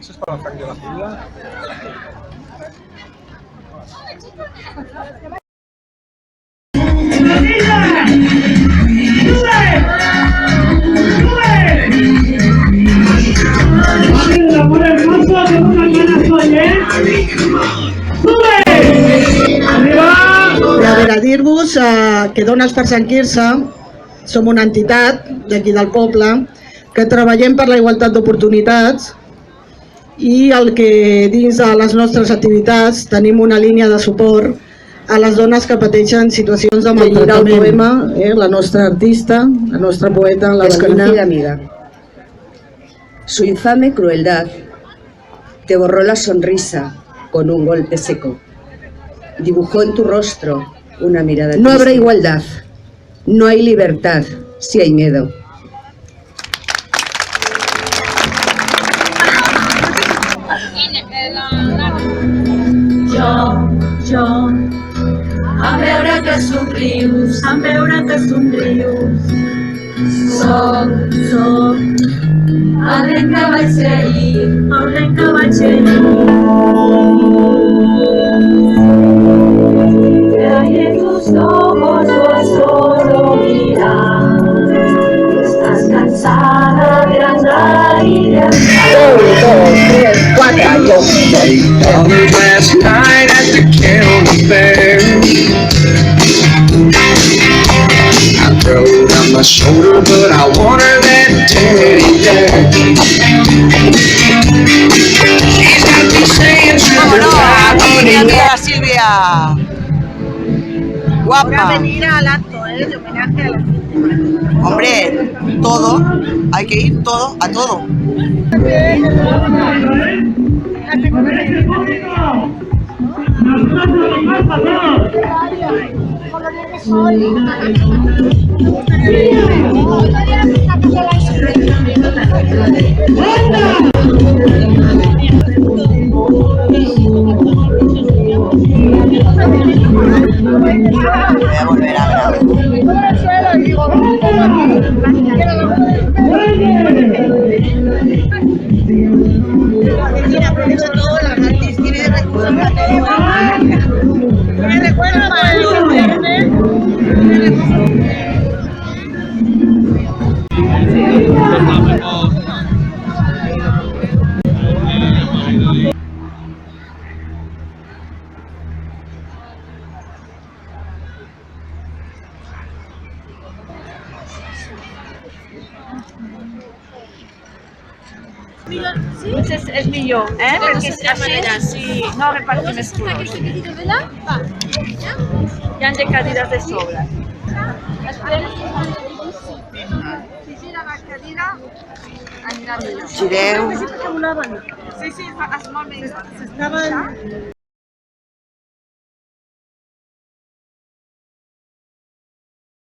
Eso es para Frank de la Ciudad. A veure, dir-vos que Dones per Sant Quirze som una entitat d'aquí del poble que treballem per la igualtat d'oportunitats i el que dins de les nostres activitats tenim una línia de suport a les dones que pateixen situacions de maltractament. El poema, la nostra artista, la nostra poeta, la Desconocida amiga. Su infame crueldad te borró la sonrisa con un golpe seco. Dibujó en tu rostro una mirada triste. No habrá igualdad, no hay libertad si hay miedo. Jo, em veure que somrius, soc el nen que vaig ser ahir, en tus ojos yo solo mirar, estás cansada de andar y de andar. Last night at the county fair, I rode on my shoulder, but I wanted that teddy bear. She's got me saying sugar pie, honey. ¡Vámonos, Silvia! Guapa. Ahora venir al acto, de homenaje a las víctimas. Hombre, todo, hay que ir todo, a todo. Voy a volver a grabar. Mira, por eso todo la gratis tiene recuerdo para todo. Tiene recuerdo para el És millor, perquè així no repartim els colors. Hi ha de cadires de sobre. Si gira la cadira, anirà millor. Gireu. Sí, es molt bé. S'estaven